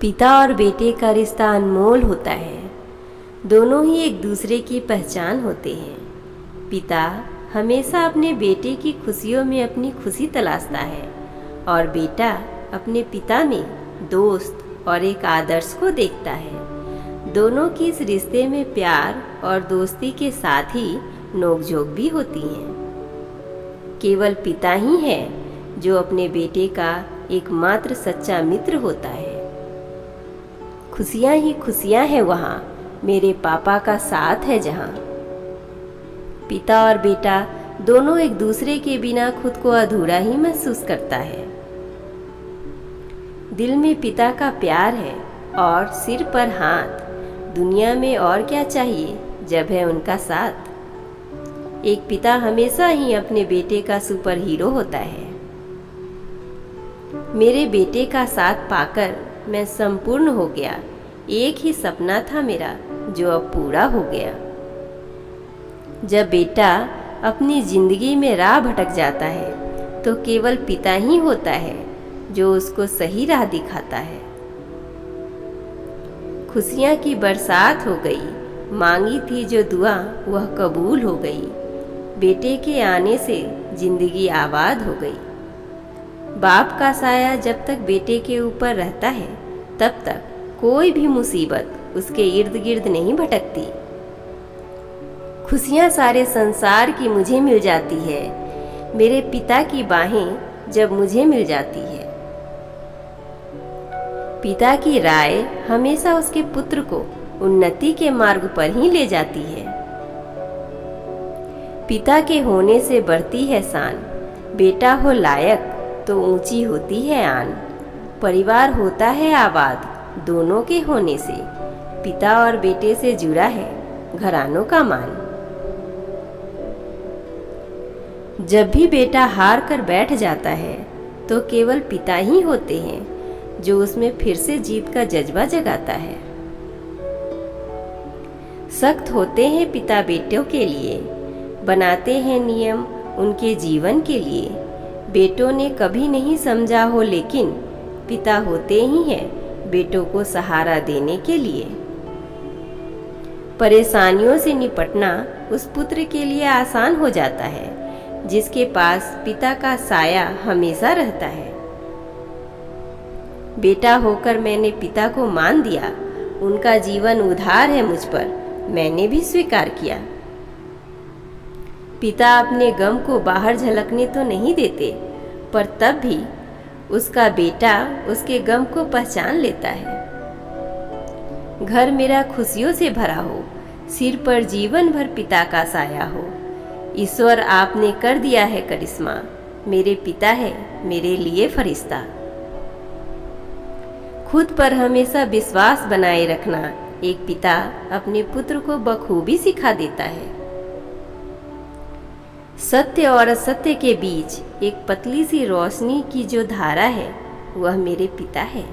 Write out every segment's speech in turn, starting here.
पिता और बेटे का रिश्ता अनमोल होता है। दोनों ही एक दूसरे की पहचान होते हैं। पिता हमेशा अपने बेटे की खुशियों में अपनी खुशी तलाशता है और बेटा अपने पिता में दोस्त और एक आदर्श को देखता है। दोनों की इस रिश्ते में प्यार और दोस्ती के साथ ही नोकझोंक भी होती हैं। केवल पिता ही है जो अपने बेटे का एकमात्र सच्चा मित्र होता है। खुशियाँ ही खुशियाँ हैं वहाँ, मेरे पापा का साथ है जहाँ। पिता और बेटा दोनों एक दूसरे के बिना खुद को अधूरा ही महसूस करता है। दिल में पिता का प्यार है और सिर पर हाथ। दुनिया में और क्या चाहिए जब है उनका साथ। एक पिता हमेशा ही अपने बेटे का सुपर हीरो होता है। मेरे बेटे का साथ पाकर मैं संपूर्ण हो गया। एक ही सपना था मेरा जो अब पूरा हो गया। जब बेटा अपनी जिंदगी में राह भटक जाता है तो केवल पिता ही होता है जो उसको सही राह दिखाता है। खुशियाँ की बरसात हो गई, मांगी थी जो दुआ वह कबूल हो गई। बेटे के आने से जिंदगी आबाद हो गई। बाप का साया जब तक बेटे के ऊपर रहता है तब तक कोई भी मुसीबत उसके इर्द गिर्द नहीं भटकती। खुशियाँ सारे संसार की मुझे मिल जाती है, मेरे पिता की बाहें जब मुझे मिल जाती है। पिता की राय हमेशा उसके पुत्र को उन्नति के मार्ग पर ही ले जाती है। पिता के होने से बढ़ती है शान, बेटा हो लायक तो ऊंची होती है आन। परिवार होता है आबाद दोनों के होने से, पिता और बेटे से जुड़ा है घरानों का मान। जब भी बेटा हार कर बैठ जाता है तो केवल पिता ही होते हैं जो उसमें फिर से जीत का जज्बा जगाता है। सख्त होते हैं पिता बेटों के लिए, बनाते हैं नियम उनके जीवन के लिए। बेटों ने कभी नहीं समझा हो लेकिन पिता होते ही हैं बेटों को सहारा देने के लिए। परेशानियों से निपटना उस पुत्र के लिए आसान हो जाता है जिसके पास पिता का साया हमेशा रहता है। बेटा होकर मैंने पिता को मान दिया, उनका जीवन उधार है मुझ पर, मैंने भी स्वीकार किया। पिता अपने गम को बाहर झलकने तो नहीं देते, पर तब भी उसका बेटा उसके गम को पहचान लेता है। घर मेरा खुशियों से भरा हो, सिर पर जीवन भर पिता का साया हो। ईश्वर आपने कर दिया है करिश्मा, मेरे पिता है मेरे लिए फरिश्ता। खुद पर हमेशा विश्वास बनाए रखना एक पिता अपने पुत्र को बखूबी सिखा देता है। सत्य और असत्य के बीच एक पतली सी रोशनी की जो धारा है वह मेरे पिता है।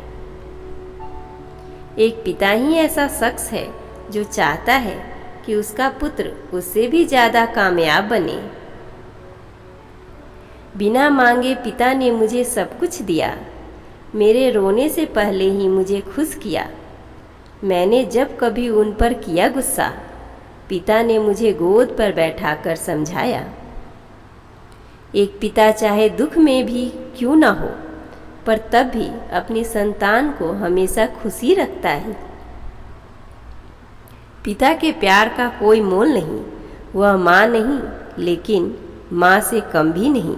एक पिता ही ऐसा शख्स है जो चाहता है कि उसका पुत्र उससे भी ज़्यादा कामयाब बने। बिना मांगे पिता ने मुझे सब कुछ दिया, मेरे रोने से पहले ही मुझे खुश किया। मैंने जब कभी उन पर किया गुस्सा, पिता ने मुझे गोद पर बैठाकर समझाया। एक पिता चाहे दुख में भी क्यों ना हो, पर तब भी अपनी संतान को हमेशा खुशी रखता है। पिता के प्यार का कोई मोल नहीं, वह माँ नहीं लेकिन माँ से कम भी नहीं।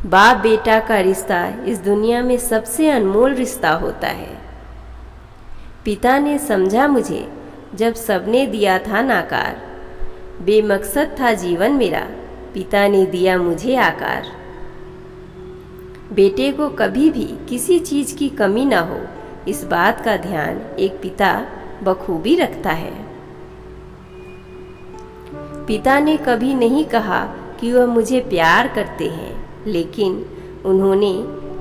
बाप बेटा का रिश्ता इस दुनिया में सबसे अनमोल रिश्ता होता है। पिता ने समझा मुझे जब सबने दिया था नाकार, बेमकसद था जीवन मेरा, पिता ने दिया मुझे आकार। बेटे को कभी भी किसी चीज़ की कमी ना हो, इस बात का ध्यान एक पिता बखूबी रखता है। पिता ने कभी नहीं कहा कि वह मुझे प्यार करते हैं, लेकिन उन्होंने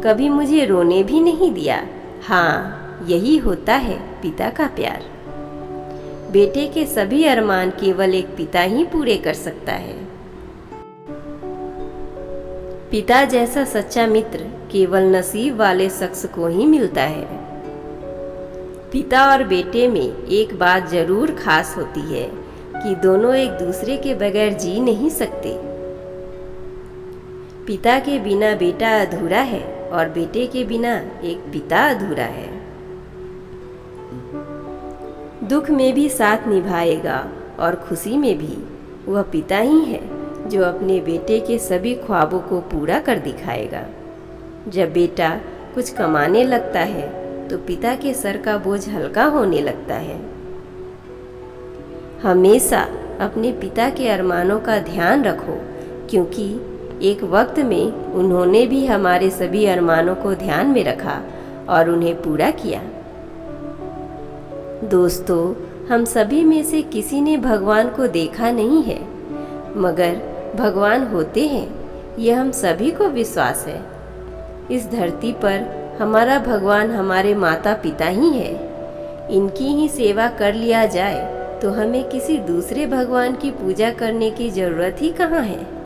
कभी मुझे रोने भी नहीं दिया। हाँ, यही होता है पिता का प्यार। बेटे के सभी अरमान केवल एक पिता ही पूरे कर सकता है। पिता जैसा सच्चा मित्र केवल नसीब वाले शख्स को ही मिलता है। पिता और बेटे में एक बात जरूर खास होती है कि दोनों एक दूसरे के बगैर जी नहीं सकते। पिता के बिना बेटा अधूरा है और बेटे के बिना एक पिता अधूरा है। दुख में भी साथ निभाएगा और खुशी में भी वह पिता ही है जो अपने बेटे के सभी ख्वाबों को पूरा कर दिखाएगा। जब बेटा कुछ कमाने लगता है तो पिता के सर का बोझ हल्का होने लगता है। हमेशा अपने पिता के अरमानों का ध्यान रखो, क्योंकि एक वक्त में उन्होंने भी हमारे सभी अरमानों को ध्यान में रखा और उन्हें पूरा किया। दोस्तों, हम सभी में से किसी ने भगवान को देखा नहीं है, मगर भगवान होते हैं, यह हम सभी को विश्वास है। इस धरती पर हमारा भगवान हमारे माता पिता ही है। इनकी ही सेवा कर लिया जाए तो हमें किसी दूसरे भगवान की पूजा करने की जरूरत ही कहाँ है।